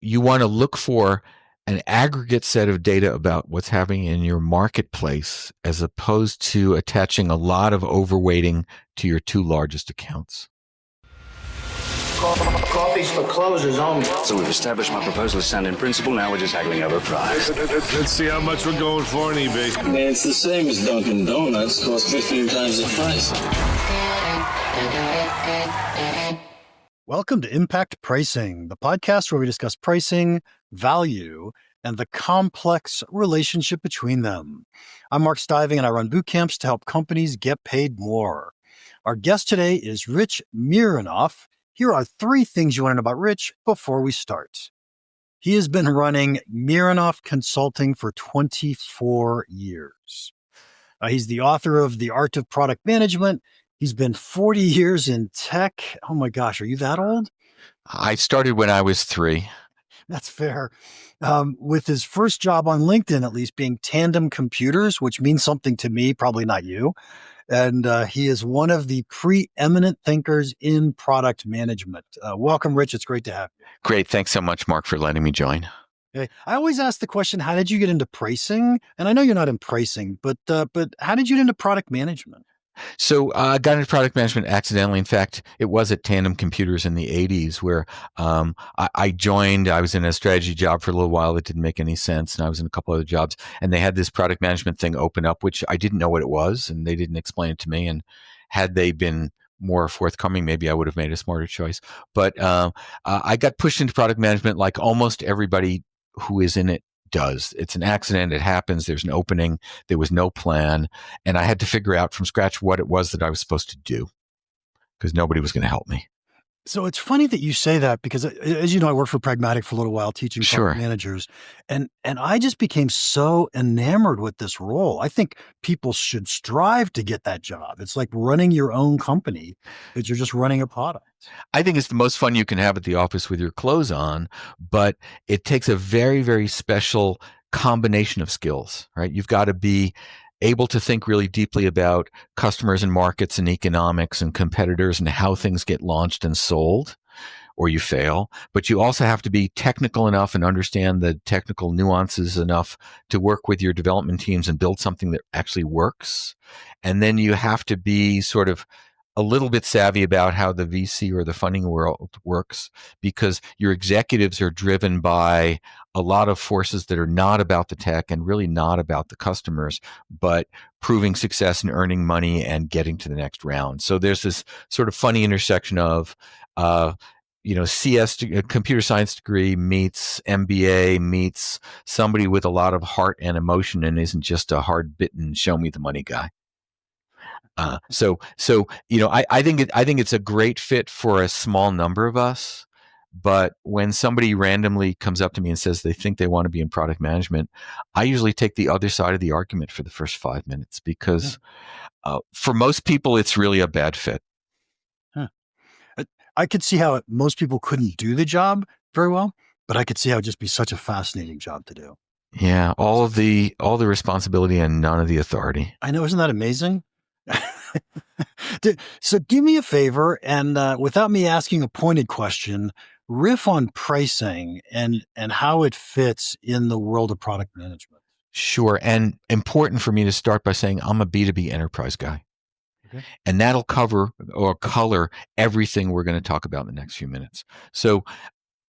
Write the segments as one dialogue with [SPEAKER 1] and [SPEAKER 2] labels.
[SPEAKER 1] you want to look for an aggregate set of data about what's happening in your marketplace as opposed to attaching a lot of overweighting to your two largest accounts.
[SPEAKER 2] Coffee's for closers only.
[SPEAKER 3] So we've established my proposal is sound in principle. Now we're just haggling over price.
[SPEAKER 4] Let's see how much we're going for on eBay.
[SPEAKER 2] I mean, it's the same as Dunkin' Donuts. Costs 15 times the price.
[SPEAKER 5] Welcome to Impact Pricing, the podcast where we discuss pricing, value, and the complex relationship between them. I'm Mark Stiving, and I run boot camps to help companies get paid more. Our guest today is Rich Mironov. Here are 3 things you want to know about Rich before we start. He has been running Mironov Consulting for 24 years. He's the author of The Art of Product Management. He's been 40 years in tech. Oh my gosh, are you that old?
[SPEAKER 1] I started when I was 3.
[SPEAKER 5] That's fair. With his first job on LinkedIn, at least, being Tandem Computers, which means something to me, probably not you. And he is one of the preeminent thinkers in product management. Welcome, Rich. It's great to have you.
[SPEAKER 1] Great. Thanks so much, Mark, for letting me join.
[SPEAKER 5] Okay. I always ask the question, how did you get into pricing? And I know you're not in pricing, but how did you get into product management?
[SPEAKER 1] So I got into product management accidentally. In fact, it was at Tandem Computers in the 80s where I joined. I was in a strategy job for a little while that didn't make any sense, and I was in a couple other jobs. And they had this product management thing open up, which I didn't know what it was, and they didn't explain it to me. And had they been more forthcoming, maybe I would have made a smarter choice. But I got pushed into product management like almost everybody who is in it does. It's an accident. It happens. There's an opening. There was no plan. And I had to figure out from scratch what it was that I was supposed to do because nobody was going to help me.
[SPEAKER 5] So it's funny that you say that because, as you know, I worked for Pragmatic for a little while teaching product managers. And I just became so enamored with this role. I think people should strive to get that job. It's like running your own company, but you're just running a product.
[SPEAKER 1] I think it's the most fun you can have at the office with your clothes on, but it takes a very, very special combination of skills, right? You've got to be able to think really deeply about customers and markets and economics and competitors and how things get launched and sold, or you fail. But you also have to be technical enough and understand the technical nuances enough to work with your development teams and build something that actually works. And then you have to be sort of a little bit savvy about how the VC or the funding world works, because your executives are driven by a lot of forces that are not about the tech and really not about the customers, but proving success and earning money and getting to the next round. So there's this sort of funny intersection of, CS, computer science degree meets MBA meets somebody with a lot of heart and emotion and isn't just a hard-bitten, show me the money guy. I think it's a great fit for a small number of us. But when somebody randomly comes up to me and says they think they want to be in product management, I usually take the other side of the argument for the first 5 minutes because for most people, it's really a bad fit.
[SPEAKER 5] Huh. I could see how most people couldn't do the job very well, but I could see how it'd just be such a fascinating job to do.
[SPEAKER 1] Yeah, all the responsibility and none of the authority.
[SPEAKER 5] I know, isn't that amazing? So do me a favor, and without me asking a pointed question, riff on pricing and how it fits in the world of product management.
[SPEAKER 1] Sure. And important for me to start by saying I'm a B2B enterprise guy. Okay. And that'll cover or color everything we're going to talk about in the next few minutes. So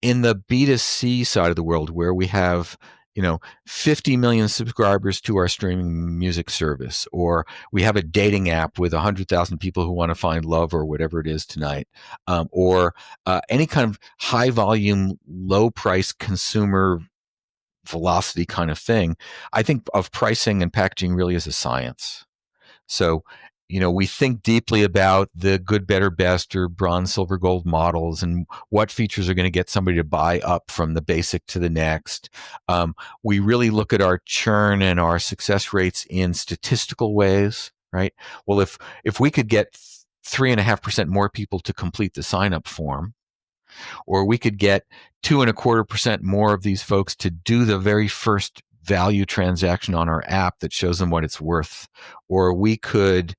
[SPEAKER 1] in the B2C side of the world, where we have 50 million subscribers to our streaming music service, or we have a dating app with 100,000 people who want to find love or whatever it is tonight, or any kind of high volume, low price consumer velocity kind of thing. I think of pricing and packaging really as a science. So, we think deeply about the good, better, best, or bronze, silver, gold models and what features are going to get somebody to buy up from the basic to the next. We really look at our churn and our success rates in statistical ways, right? Well, if we could get 3.5% more people to complete the sign-up form, or we could get 2.25% more of these folks to do the very first value transaction on our app that shows them what it's worth, or we could,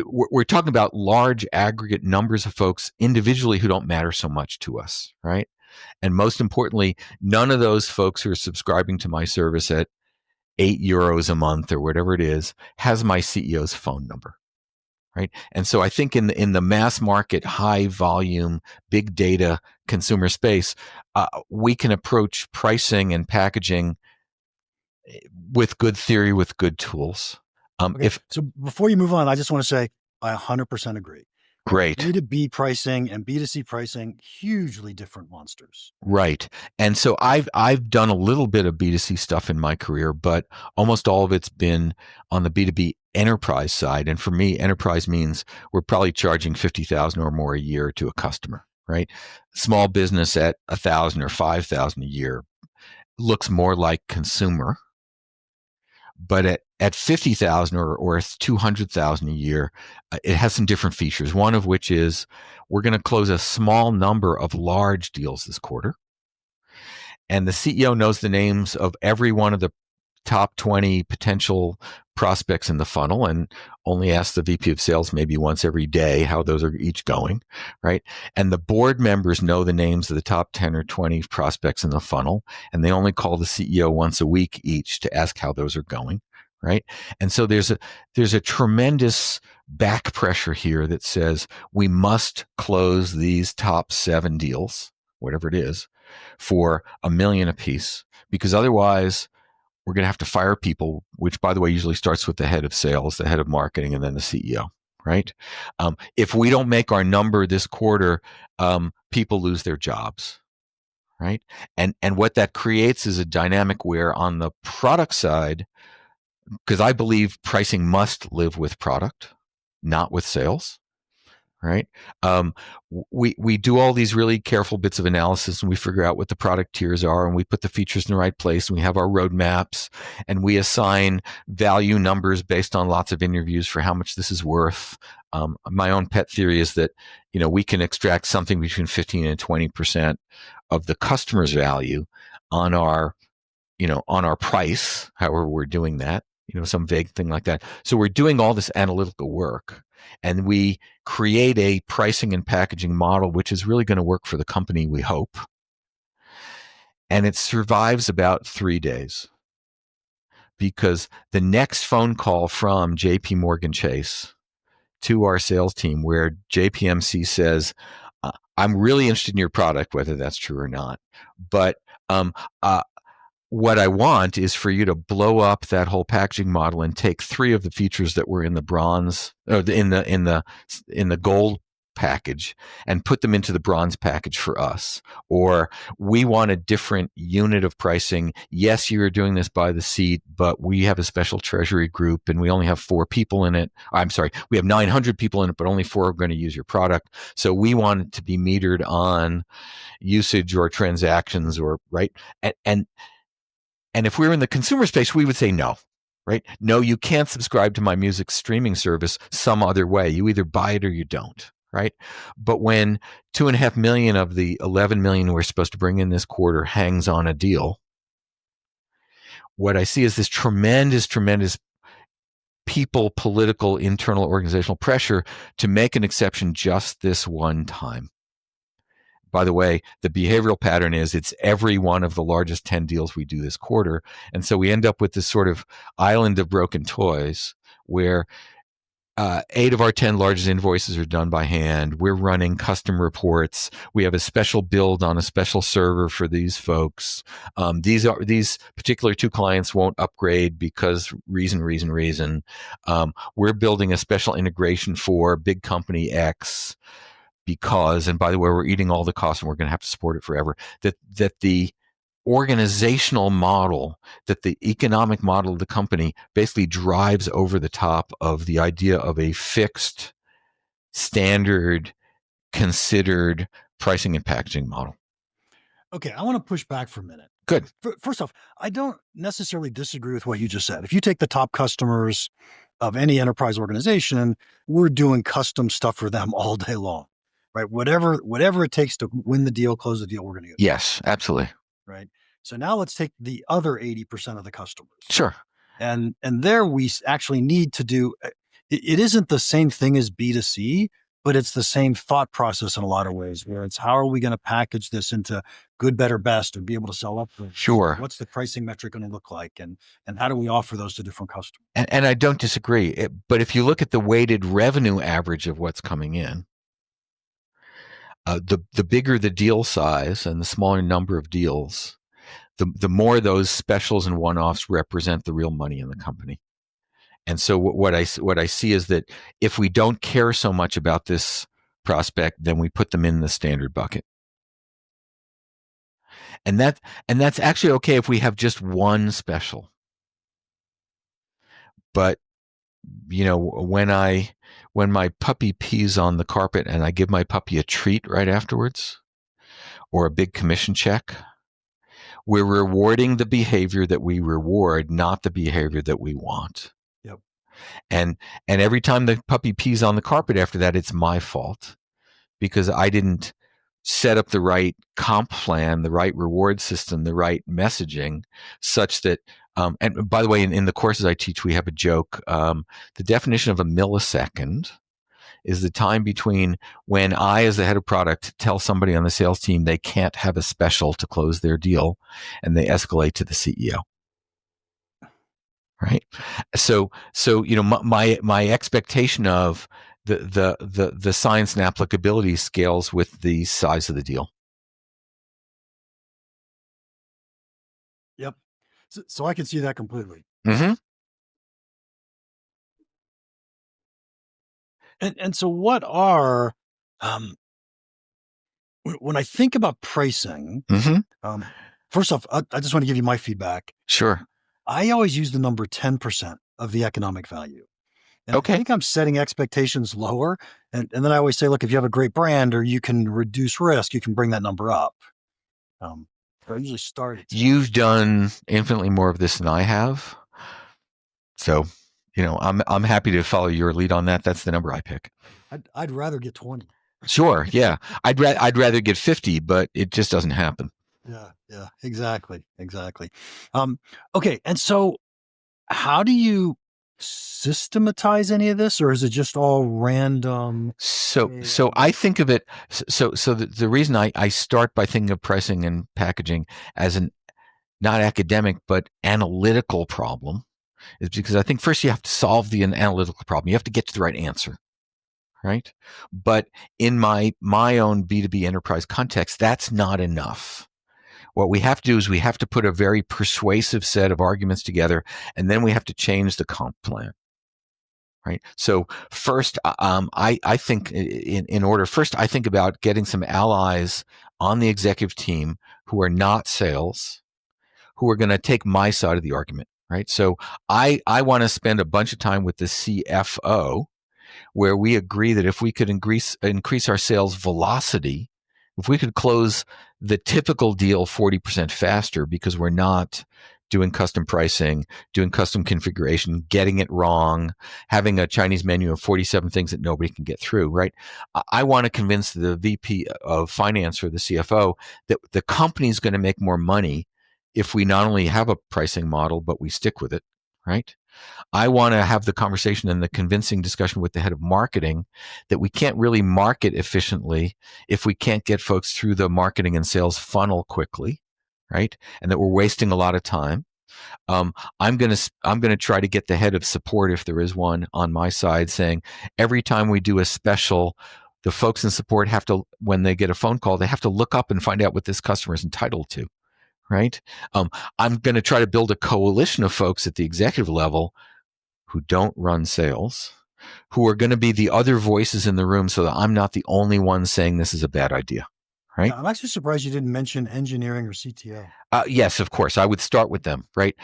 [SPEAKER 1] we're talking about large aggregate numbers of folks individually who don't matter so much to us, right? And most importantly, none of those folks who are subscribing to my service at €8 a month or whatever it is has my CEO's phone number. Right. And so I think in the mass market, high volume, big data consumer space, we can approach pricing and packaging with good theory, with good tools.
[SPEAKER 5] Okay. So before you move on, I just want to say I 100% agree.
[SPEAKER 1] Great.
[SPEAKER 5] B2B pricing and B2C pricing, hugely different monsters.
[SPEAKER 1] Right. And so I've done a little bit of B2C stuff in my career, but almost all of it's been on the B2B enterprise side. And for me, enterprise means we're probably charging 50,000 or more a year to a customer, right? Small business at 1,000 or 5,000 a year looks more like consumer. But at 50,000 or 200,000 a year, it has some different features. One of which is we're going to close a small number of large deals this quarter. And the CEO knows the names of every one of the top 20 potential prospects in the funnel and only asks the VP of sales maybe once every day how those are each going, right? And the board members know the names of the top 10 or 20 prospects in the funnel, and they only call the CEO once a week each to ask how those are going, right? And so there's a tremendous back pressure here that says we must close these top 7 deals, whatever it is, for $1 million apiece, because otherwise we're going to have to fire people, which, by the way, usually starts with the head of sales, the head of marketing, and then the CEO, right? If we don't make our number this quarter, people lose their jobs, right? And what that creates is a dynamic where on the product side, because I believe pricing must live with product, not with sales. Right. We do all these really careful bits of analysis and we figure out what the product tiers are and we put the features in the right place and we have our roadmaps and we assign value numbers based on lots of interviews for how much this is worth. My own pet theory is that, we can extract something between 15 and 20% of the customer's value on our price, however we're doing that, some vague thing like that. So we're doing all this analytical work and we create a pricing and packaging model, which is really going to work for the company, we hope. And it survives about 3 days because the next phone call from JP Morgan Chase to our sales team where JPMC says, I'm really interested in your product, whether that's true or not. But what I want is for you to blow up that whole packaging model and take 3 of the features that were in the bronze or in the gold package and put them into the bronze package for us. Or we want a different unit of pricing. Yes, you're doing this by the seat, but we have a special treasury group and we only have 4 people in it. I'm sorry, we have 900 people in it, but only 4 are going to use your product. So we want it to be metered on usage or transactions or right. And if we were in the consumer space, we would say no, right? No, you can't subscribe to my music streaming service some other way. You either buy it or you don't, right? But when 2.5 million of the 11 million we're supposed to bring in this quarter hangs on a deal, what I see is this tremendous people, political, internal, organizational pressure to make an exception just this one time. By the way, the behavioral pattern is it's every one of the largest 10 deals we do this quarter. And so we end up with this sort of island of broken toys where 8 of our 10 largest invoices are done by hand. We're running custom reports. We have a special build on a special server for these folks. These particular 2 clients won't upgrade because reason. We're building a special integration for big company X. Because, and by the way, we're eating all the costs and we're going to have to support it forever, that the organizational model, that the economic model of the company basically drives over the top of the idea of a fixed, standard, considered pricing and packaging model.
[SPEAKER 5] Okay, I want to push back for a minute.
[SPEAKER 1] Good.
[SPEAKER 5] First off, I don't necessarily disagree with what you just said. If you take the top customers of any enterprise organization, we're doing custom stuff for them all day long. Right, whatever it takes to win the deal, close the deal, we're going to get.
[SPEAKER 1] Yes, absolutely.
[SPEAKER 5] Right. So now let's take the other 80% of the customers.
[SPEAKER 1] Sure.
[SPEAKER 5] And there we actually need to do. It isn't the same thing as B2C, but it's the same thought process in a lot of ways, where it's how are we going to package this into good, better, best, and be able to sell upwards?
[SPEAKER 1] Sure.
[SPEAKER 5] What's the pricing metric going to look like, and how do we offer those to different customers?
[SPEAKER 1] And I don't disagree. But if you look at the weighted revenue average of what's coming in, the bigger the deal size and the smaller number of deals, the more those specials and one-offs represent the real money in the company. And so what I see is that if we don't care so much about this prospect, then we put them in the standard bucket. And that's actually okay if we have just one special. But when my puppy pees on the carpet and I give my puppy a treat right afterwards or a big commission check, we're rewarding the behavior that we reward, not the behavior that we want.
[SPEAKER 5] Yep.
[SPEAKER 1] And every time the puppy pees on the carpet after that, it's my fault because I didn't set up the right comp plan, the right reward system, the right messaging such that, and by the way, in the courses I teach, we have a joke. The definition of a millisecond is the time between when I, as the head of product, tell somebody on the sales team they can't have a special to close their deal, and they escalate to the CEO. Right. So my expectation of the science and applicability scales with the size of the deal.
[SPEAKER 5] Yep. So I can see that completely.
[SPEAKER 1] Mm-hmm.
[SPEAKER 5] And so what are, when I think about pricing,
[SPEAKER 1] Mm-hmm.
[SPEAKER 5] First off, I just want to give you my feedback.
[SPEAKER 1] Sure.
[SPEAKER 5] I always use the number 10% of the economic value. And
[SPEAKER 1] Okay.
[SPEAKER 5] I think I'm setting expectations lower. And then I always say, look, if you have a great brand or you can reduce risk, you can bring that number up. So I usually start at 10.
[SPEAKER 1] You've done infinitely more of this than I have. So, I'm happy to follow your lead on that. That's the number I pick.
[SPEAKER 5] I'd rather get 20.
[SPEAKER 1] Sure. Yeah. I'd rather get 50, but it just doesn't happen.
[SPEAKER 5] Yeah, exactly. Okay. And so how do you systematize any of this, or is it just all random?
[SPEAKER 1] So I think of it. So the reason I start by thinking of pricing and packaging as an not academic but analytical problem is because I think first you have to solve the analytical problem. You have to get to the right answer, right? But in my own B2B enterprise context, that's not enough. What we have to do is we have to put a very persuasive set of arguments together, and then we have to change the comp plan. Right. So first, I think in order. First, I think about getting some allies on the executive team who are not sales, who are going to take my side of the argument. Right. So I want to spend a bunch of time with the CFO, where we agree that if we could increase our sales velocity, if we could close the typical deal 40% faster because we're not doing custom pricing, doing custom configuration, getting it wrong, having a Chinese menu of 47 things that nobody can get through, right? I want to convince the VP of finance or the CFO that the company's going to make more money if we not only have a pricing model, but we stick with it, right? I want to have the conversation and the convincing discussion with the head of marketing that we can't really market efficiently if we can't get folks through the marketing and sales funnel quickly, right? And that we're wasting a lot of time. I'm going to try to get the head of support, if there is one, on my side, saying every time we do a special, the folks in support have to, when they get a phone call, they have to look up and find out what this customer is entitled to. Right? I'm going to try to build a coalition of folks at the executive level who don't run sales, who are going to be the other voices in the room so that I'm not the only one saying this is a bad idea. Right?
[SPEAKER 5] Yeah, I'm actually surprised you didn't mention engineering or CTO.
[SPEAKER 1] Yes, of course. I would start with them, right?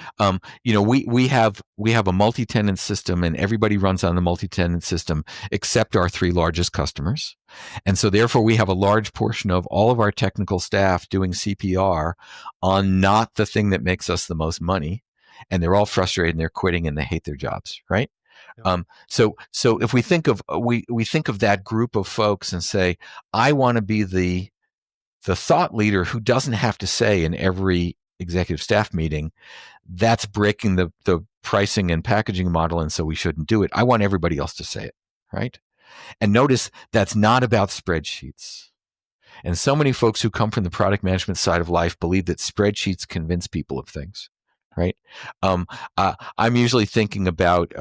[SPEAKER 1] We have a multi-tenant system, and everybody runs on the multi-tenant system except our 3 largest customers, and so therefore we have a large portion of all of our technical staff doing CPR on not the thing that makes us the most money, and they're all frustrated and they're quitting and they hate their jobs, right? Yep. So if we think of we think of that group of folks and say, I want to be the thought leader who doesn't have to say in every executive staff meeting, that's breaking the pricing and packaging model, and so we shouldn't do it. I want everybody else to say it, right? And notice that's not about spreadsheets. And so many folks who come from the product management side of life believe that spreadsheets convince people of things, right? Um, I'm usually thinking about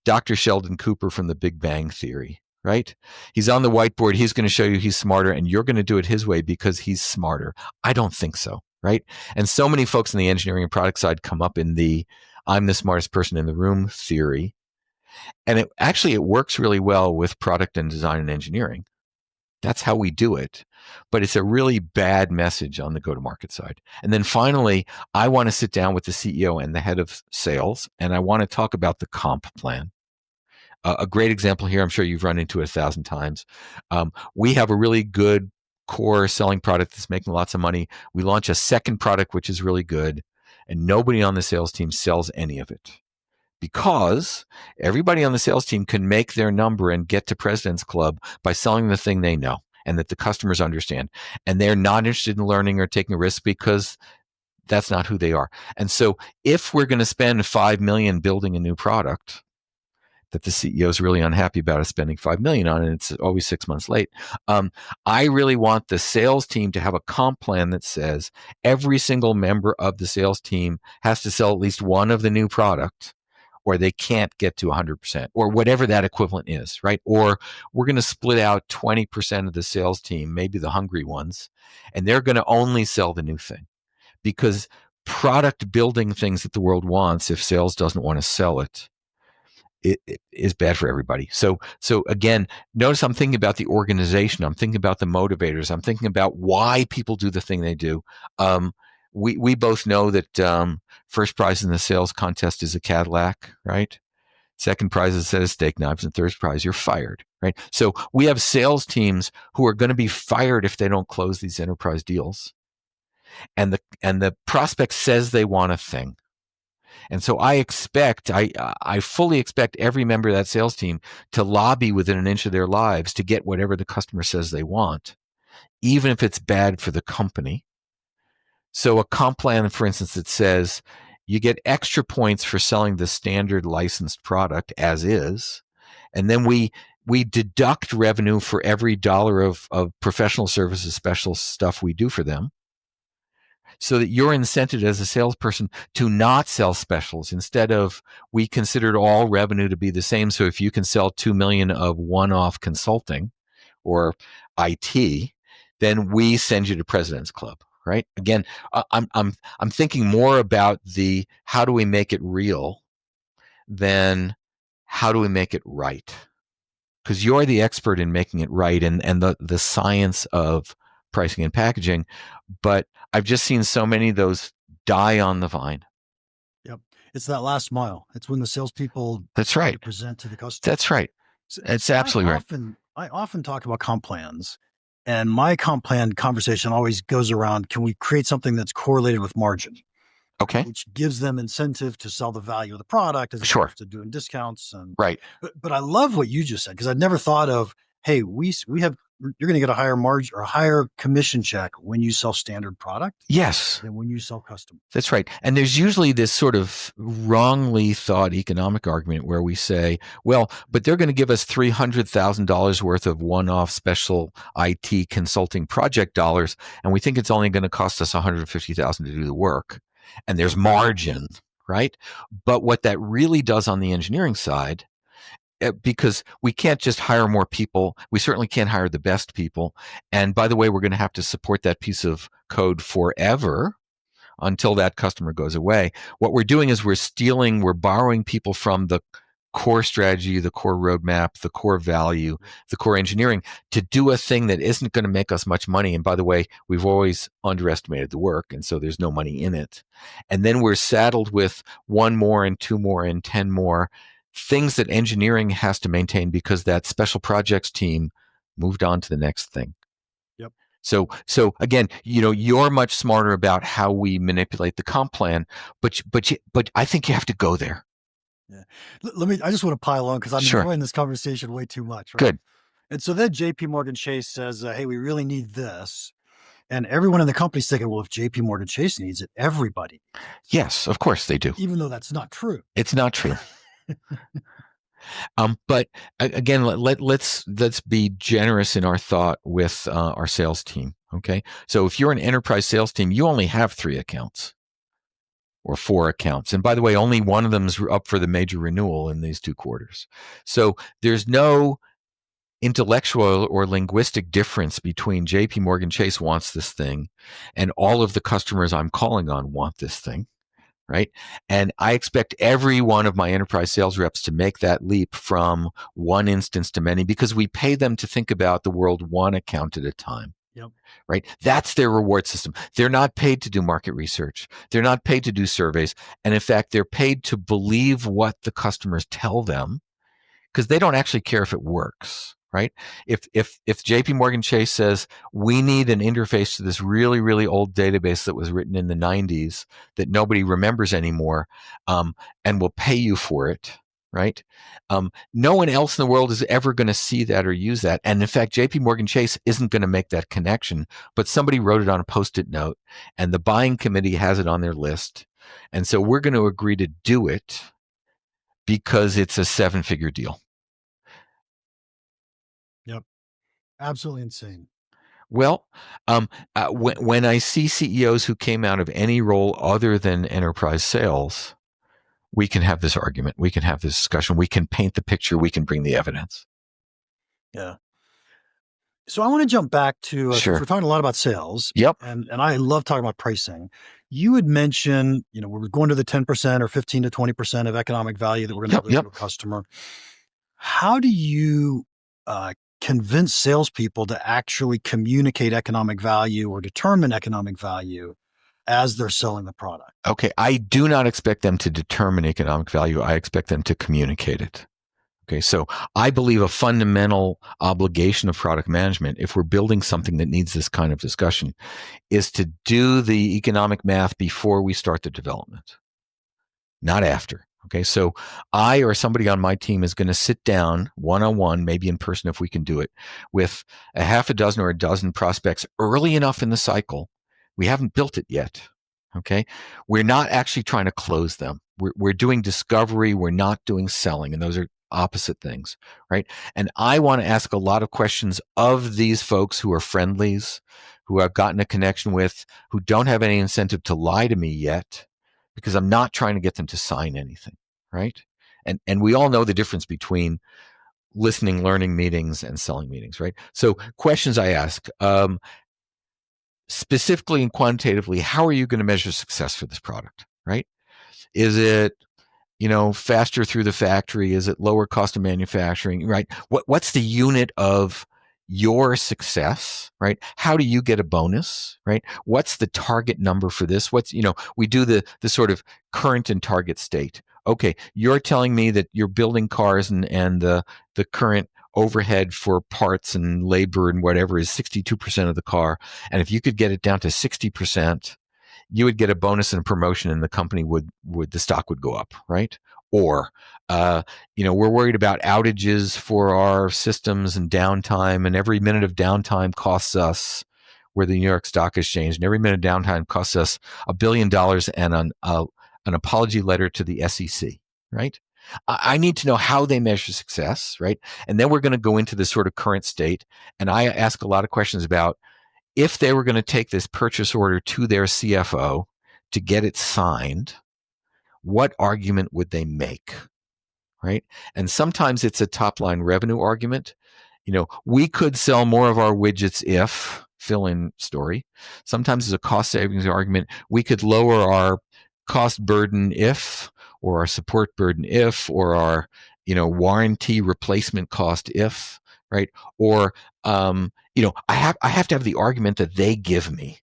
[SPEAKER 1] Dr. Sheldon Cooper from the Big Bang Theory, right? He's on the whiteboard. He's going to show you he's smarter, and you're going to do it his way because he's smarter. I don't think so, right? And so many folks in the engineering and product side come up in the I'm the smartest person in the room theory. And it works really well with product and design and engineering. That's how we do it. But it's a really bad message on the go-to-market side. And then finally, I want to sit down with the CEO and the head of sales, and I want to talk about the comp plan. A great example here, I'm sure you've run into it 1,000 times. We have a really good core selling product that's making lots of money. We launch a second product, which is really good, and nobody on the sales team sells any of it, because everybody on the sales team can make their number and get to President's Club by selling the thing they know and that the customers understand. And they're not interested in learning or taking a risk because that's not who they are. And so if we're going to spend $5 million building a new product that the CEO is really unhappy about us spending $5 million on, and it's always 6 months late, I really want the sales team to have a comp plan that says every single member of the sales team has to sell at least one of the new product, or they can't get to 100%, or whatever that equivalent is, right? Or we're going to split out 20% of the sales team, maybe the hungry ones, and they're going to only sell the new thing, because product building things that the world wants, if sales doesn't want to sell it, it is bad for everybody. So again, notice I'm thinking about the organization. I'm thinking about the motivators. I'm thinking about why people do the thing they do. We both know that first prize in the sales contest is a Cadillac, right? Second prize is a set of steak knives, and third prize, you're fired, right? So we have sales teams who are going to be fired if they don't close these enterprise deals. And the prospect says they want a thing. And so I fully expect every member of that sales team to lobby within an inch of their lives to get whatever the customer says they want, even if it's bad for the company. So a comp plan, for instance, that says you get extra points for selling the standard licensed product as is, and then we deduct revenue for every dollar of professional services, special stuff we do for them, so that you're incented as a salesperson to not sell specials. Instead of, we considered all revenue to be the same. So if you can sell 2 million of one-off consulting or IT, then we send you to President's Club, right? Again, I'm thinking more about the how do we make it real than how do we make it right? Because you're the expert in making it right, and the science of pricing and packaging. But I've just seen so many of those die on the vine.
[SPEAKER 5] Yep. It's that last mile. It's when the salespeople
[SPEAKER 1] That's right.
[SPEAKER 5] present to the customer.
[SPEAKER 1] That's right. It's absolutely right.
[SPEAKER 5] I often talk about comp plans, and my comp plan conversation always goes around, can we create something that's correlated with margin?
[SPEAKER 1] Okay.
[SPEAKER 5] Which gives them incentive to sell the value of the product as opposed to doing discounts. And
[SPEAKER 1] right.
[SPEAKER 5] But I love what you just said, because I'd never thought of, hey, you're going to get a higher margin or a higher commission check when you sell standard product.
[SPEAKER 1] Yes.
[SPEAKER 5] Than when you sell custom.
[SPEAKER 1] That's right. And there's usually this sort of wrongly thought economic argument where we say, well, but they're going to give us $300,000 worth of one-off special IT consulting project dollars, and we think it's only going to cost us $150,000 to do the work. And there's margin, right? But what that really does on the engineering side, because we can't just hire more people, we certainly can't hire the best people. And by the way, we're going to have to support that piece of code forever until that customer goes away. What we're doing is we're borrowing people from the core strategy, the core roadmap, the core value, the core engineering to do a thing that isn't going to make us much money. And by the way, we've always underestimated the work, and so there's no money in it. And then we're saddled with 1 more and 2 more and 10 more things that engineering has to maintain because that special projects team moved on to the next thing.
[SPEAKER 5] Yep.
[SPEAKER 1] So again, you're much smarter about how we manipulate the comp plan, but I think you have to go there.
[SPEAKER 5] Yeah. I just want to pile on because I'm enjoying this conversation way too much. Right?
[SPEAKER 1] Good.
[SPEAKER 5] And so then JP Morgan Chase says, hey, we really need this. And everyone in the company's thinking, well, if JP Morgan Chase needs it, everybody.
[SPEAKER 1] Yes, of course they do.
[SPEAKER 5] Even though that's not true.
[SPEAKER 1] It's not true. But again, let's be generous in our thought with our sales team. Okay, so if you're an enterprise sales team, you only have 3 accounts or 4 accounts, and by the way, only one of them is up for the major renewal in these 2 quarters. So there's no intellectual or linguistic difference between JP Morgan Chase wants this thing and all of the customers I'm calling on want this thing. Right. And I expect every one of my enterprise sales reps to make that leap from one instance to many, because we pay them to think about the world one account at a time.
[SPEAKER 5] Yep.
[SPEAKER 1] Right. That's their reward system. They're not paid to do market research. They're not paid to do surveys. And in fact, they're paid to believe what the customers tell them, because they don't actually care if it works. Right? If JP Morgan Chase says we need an interface to this really, really old database that was written in the 90s that nobody remembers anymore, and will pay you for it, right? No one else in the world is ever going to see that or use that. And in fact, JP Morgan Chase isn't going to make that connection, but somebody wrote it on a Post-it note and the buying committee has it on their list. And so we're going to agree to do it because it's a 7-figure deal.
[SPEAKER 5] Yep. Absolutely insane.
[SPEAKER 1] Well, when I see CEOs who came out of any role other than enterprise sales, we can have this argument. We can have this discussion. We can paint the picture. We can bring the evidence.
[SPEAKER 5] Yeah. So I want to jump back to,
[SPEAKER 1] Sure.
[SPEAKER 5] we're talking a lot about sales.
[SPEAKER 1] Yep.
[SPEAKER 5] And I love talking about pricing. You had mentioned, we're going to the 10% or 15 to 20% of economic value that we're going to deliver to a customer. How do you convince salespeople to actually communicate economic value or determine economic value as they're selling the product?
[SPEAKER 1] Okay. I do not expect them to determine economic value. I expect them to communicate it. Okay. So I believe a fundamental obligation of product management, if we're building something that needs this kind of discussion, is to do the economic math before we start the development, not after. Okay, so I or somebody on my team is going to sit down one-on-one, maybe in person if we can do it, with a half a dozen or a dozen prospects early enough in the cycle. We haven't built it yet. Okay, we're not actually trying to close them. We're doing discovery. We're not doing selling, and those are opposite things, right? And I want to ask a lot of questions of these folks who are friendlies, who I've gotten a connection with, who don't have any incentive to lie to me yet, because I'm not trying to get them to sign anything, right? And we all know the difference between listening, learning meetings and selling meetings, right? So questions I ask, specifically and quantitatively, how are you going to measure success for this product, right? Is it, faster through the factory? Is it lower cost of manufacturing, right? What's the unit of your success, right? How do you get a bonus, right? What's the target number for this? We do the sort of current and target state. Okay, you're telling me that you're building cars and the current overhead for parts and labor and whatever is 62% of the car. And if you could get it down to 60%, you would get a bonus and a promotion, and the company would the stock would go up, right? Or, we're worried about outages for our systems and downtime, and every minute of downtime costs us. We're the New York Stock Exchange, and every minute of downtime costs us $1 billion and an apology letter to the SEC, right? I need to know how they measure success, right? And then we're going to go into this sort of current state, and I ask a lot of questions about, if they were going to take this purchase order to their CFO to get it signed, what argument would they make, right? And sometimes it's a top-line revenue argument. We could sell more of our widgets if, fill-in story. Sometimes it's a cost savings argument. We could lower our cost burden if, or our support burden if, or our, warranty replacement cost if, right? Or, I have to have the argument that they give me.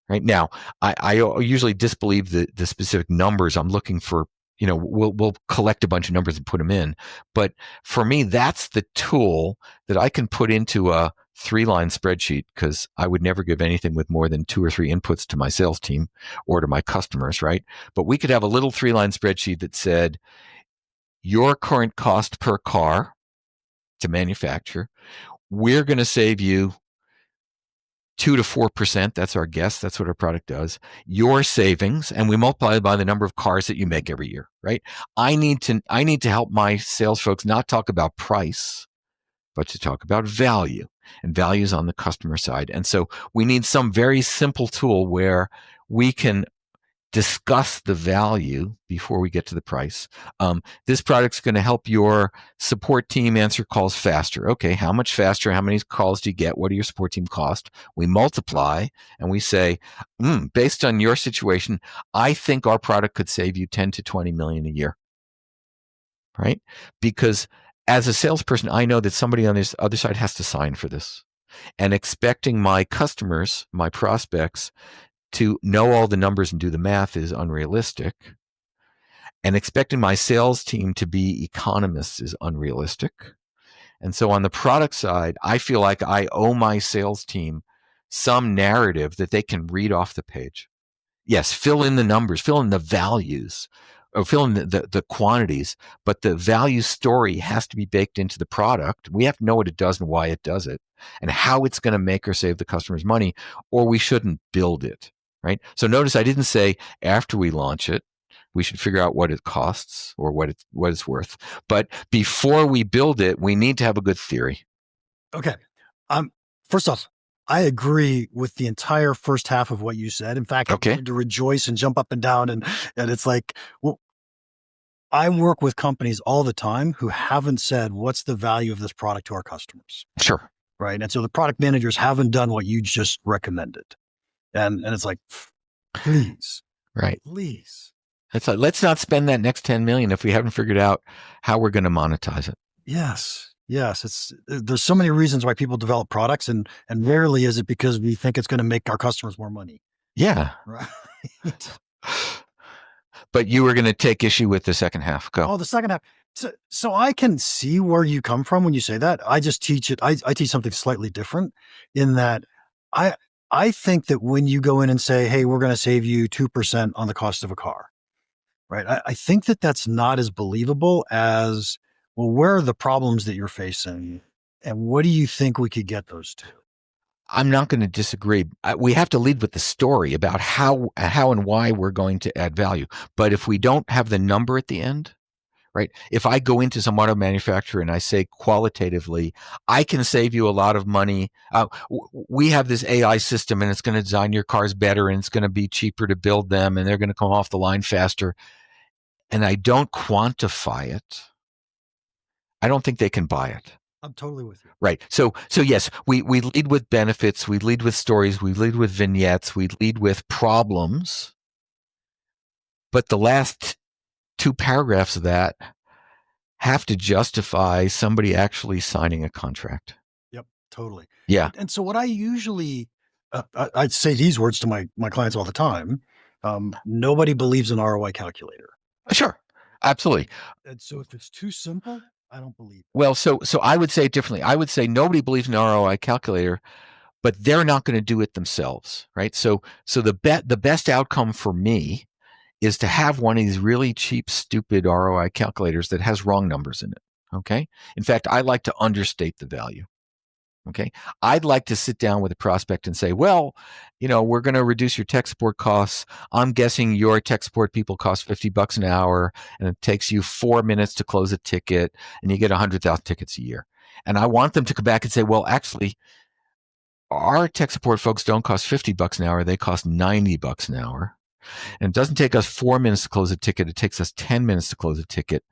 [SPEAKER 1] Right now, I usually disbelieve the specific numbers. I'm looking for, we'll collect a bunch of numbers and put them in. But for me, that's the tool that I can put into a 3-line spreadsheet, because I would never give anything with more than 2 or 3 inputs to my sales team or to my customers, right? But we could have a little 3-line spreadsheet that said, your current cost per car to manufacture, we're going to save you 2 to 4%. That's our guess. That's what our product does. Your savings, and we multiply it by the number of cars that you make every year, right? I need to help my sales folks not talk about price, but to talk about value. And value is on the customer side. And so we need some very simple tool where we can discuss the value before we get to the price. This product's going to help your support team answer calls faster. Okay, how much faster? How many calls do you get? What do your support team cost? We multiply and we say, based on your situation, I think our product could save you 10 to 20 million a year, right? Because as a salesperson, I know that somebody on this other side has to sign for this. And expecting my customers, my prospects, to know all the numbers and do the math is unrealistic. And expecting my sales team to be economists is unrealistic. And so on the product side, I feel like I owe my sales team some narrative that they can read off the page. Yes, fill in the numbers, fill in the values, or fill in the quantities, but the value story has to be baked into the product. We have to know what it does and why it does it and how it's going to make or save the customer's money, or we shouldn't build it, right? So notice I didn't say after we launch it, we should figure out what it costs or what it's worth. But before we build it, we need to have a good theory.
[SPEAKER 5] Okay. First off, I agree with the entire first half of what you said. In fact,
[SPEAKER 1] Okay.
[SPEAKER 5] I wanted to rejoice and jump up and down. And it's like, well, I work with companies all the time who haven't said, what's the value of this product to our customers?
[SPEAKER 1] Sure.
[SPEAKER 5] Right. And so the product managers haven't done what you just recommended. And it's like, please.
[SPEAKER 1] Right.
[SPEAKER 5] Please.
[SPEAKER 1] It's like, let's not spend that next 10 million if we haven't figured out how we're going to monetize it.
[SPEAKER 5] Yes. There's so many reasons why people develop products, and rarely is it because we think it's going to make our customers more money.
[SPEAKER 1] Yeah.
[SPEAKER 5] Right.
[SPEAKER 1] But you were going to take issue with the second half. Go.
[SPEAKER 5] Oh, the second half. So I can see where you come from when you say that. I just teach it. I teach something slightly different in that I think that when you go in and say, hey, we're going to save you 2% on the cost of a car, right? I think that that's not as believable as, well, where are the problems that you're facing? And what do you think we could get those to?
[SPEAKER 1] I'm not going to disagree. We have to lead with the story about how and why we're going to add value. But if we don't have the number at the end, right? If I go into some auto manufacturer and I say qualitatively, I can save you a lot of money. We have this AI system and it's going to design your cars better and it's going to be cheaper to build them and they're going to come off the line faster. And I don't quantify it, I don't think they can buy it.
[SPEAKER 5] I'm totally with you.
[SPEAKER 1] Right. So yes, we lead with benefits, we lead with stories, we lead with vignettes, we lead with problems. But the last 2 paragraphs of that have to justify somebody actually signing a contract.
[SPEAKER 5] Yep, totally.
[SPEAKER 1] Yeah.
[SPEAKER 5] And so what I usually, I'd say these words to my clients all the time. Nobody believes an ROI calculator.
[SPEAKER 1] Sure. Absolutely.
[SPEAKER 5] And so if it's too simple, I don't believe it.
[SPEAKER 1] Well, so I would say it differently. I would say nobody believes in an ROI calculator, but they're not going to do it themselves, right? So the best outcome for me is to have one of these really cheap, stupid ROI calculators that has wrong numbers in it. Okay. In fact, I like to understate the value. Okay. I'd like to sit down with a prospect and say, well, we're going to reduce your tech support costs. I'm guessing your tech support people cost $50 an hour and it takes you 4 minutes to close a ticket and you get 100,000 tickets a year. And I want them to come back and say, well, actually, our tech support folks don't cost $50 an hour. They cost $90 an hour. And it doesn't take us 4 minutes to close a ticket. It takes us 10 minutes to close a ticket.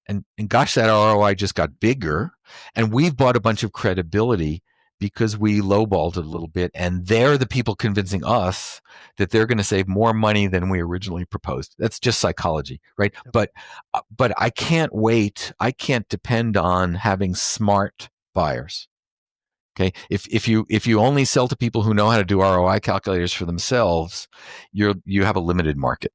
[SPEAKER 1] And gosh, that ROI just got bigger. And we've bought a bunch of credibility because we lowballed it a little bit. And they're the people convincing us that they're going to save more money than we originally proposed. That's just psychology, right? Yep. But I can't wait. I can't depend on having smart buyers. Okay. If you only sell to people who know how to do ROI calculators for themselves, you have a limited market.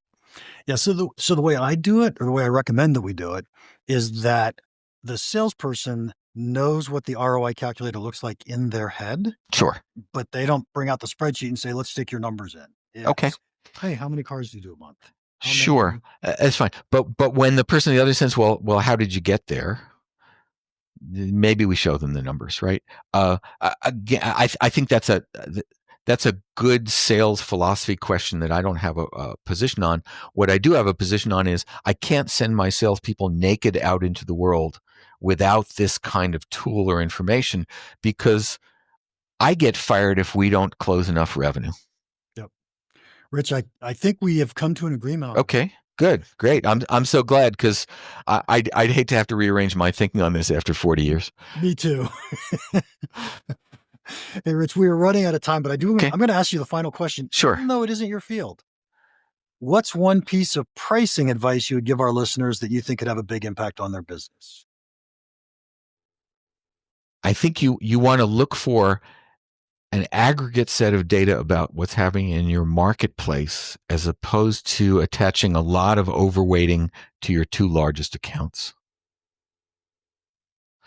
[SPEAKER 5] Yeah. So the way I do it, or the way I recommend that we do it, is that the salesperson knows what the ROI calculator looks like in their head.
[SPEAKER 1] Sure.
[SPEAKER 5] But they don't bring out the spreadsheet and say, let's stick your numbers in. It's,
[SPEAKER 1] okay.
[SPEAKER 5] Hey, how many cars do you do a month?
[SPEAKER 1] Sure. That's fine. But when the person in the other says, well, how did you get there? Maybe we show them the numbers, right? Again, I think that's That's a good sales philosophy question that I don't have a position on. What I do have a position on is I can't send my salespeople naked out into the world without this kind of tool or information, because I get fired if we don't close enough revenue.
[SPEAKER 5] Yep. Rich, I think we have come to an agreement on
[SPEAKER 1] Okay, good, great. I'm so glad, because I'd hate to have to rearrange my thinking on this after 40 years.
[SPEAKER 5] Me too. Hey, Rich, we are running out of time, but I'm going to ask you the final question.
[SPEAKER 1] Sure.
[SPEAKER 5] Even though it isn't your field, what's one piece of pricing advice you would give our listeners that you think could have a big impact on their business?
[SPEAKER 1] I think you want to look for an aggregate set of data about what's happening in your marketplace, as opposed to attaching a lot of overweighting to your 2 largest accounts,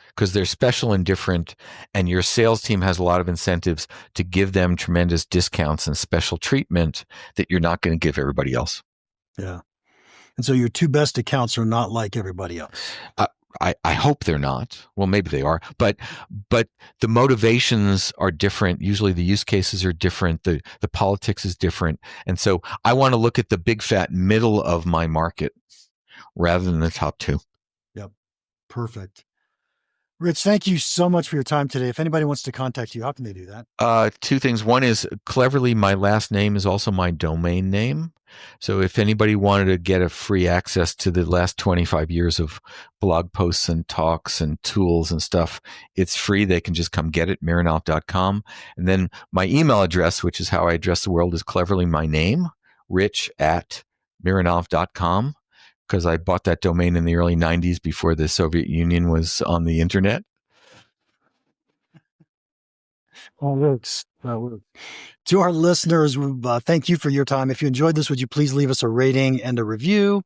[SPEAKER 1] because they're special and different, and your sales team has a lot of incentives to give them tremendous discounts and special treatment that you're not going to give everybody else.
[SPEAKER 5] Yeah. And so your 2 best accounts are not like everybody else.
[SPEAKER 1] I hope they're not. Well, maybe they are, but the motivations are different. Usually the use cases are different. The politics is different. And so I want to look at the big fat middle of my market rather than the top 2.
[SPEAKER 5] Yep. Perfect. Rich, thank you so much for your time today. If anybody wants to contact you, how can they do that?
[SPEAKER 1] 2 things. One is, cleverly, my last name is also my domain name. So if anybody wanted to get a free access to the last 25 years of blog posts and talks and tools and stuff, it's free. They can just come get it, Mironov.com. And then my email address, which is how I address the world, is cleverly my name, rich@mironov.com. Because I bought that domain in the early 90s before the Soviet Union was on the internet.
[SPEAKER 5] That works. To our listeners, thank you for your time. If you enjoyed this, would you please leave us a rating and a review?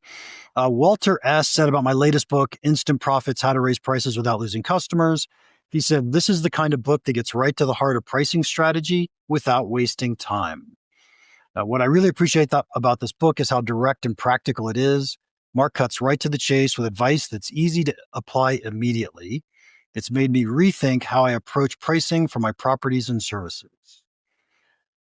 [SPEAKER 5] Walter S. said about my latest book, Instant Profits, How to Raise Prices Without Losing Customers. He said, this is the kind of book that gets right to the heart of pricing strategy without wasting time. What I really appreciate about this book is how direct and practical it is. Mark cuts right to the chase with advice that's easy to apply immediately. It's made me rethink how I approach pricing for my properties and services.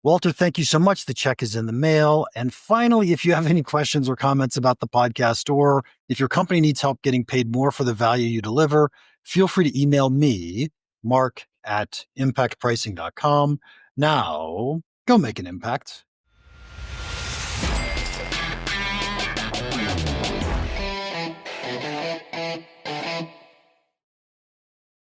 [SPEAKER 5] Walter, thank you so much. The check is in the mail. And finally, if you have any questions or comments about the podcast, or if your company needs help getting paid more for the value you deliver, feel free to email me, mark@impactpricing.com. Now, go make an impact.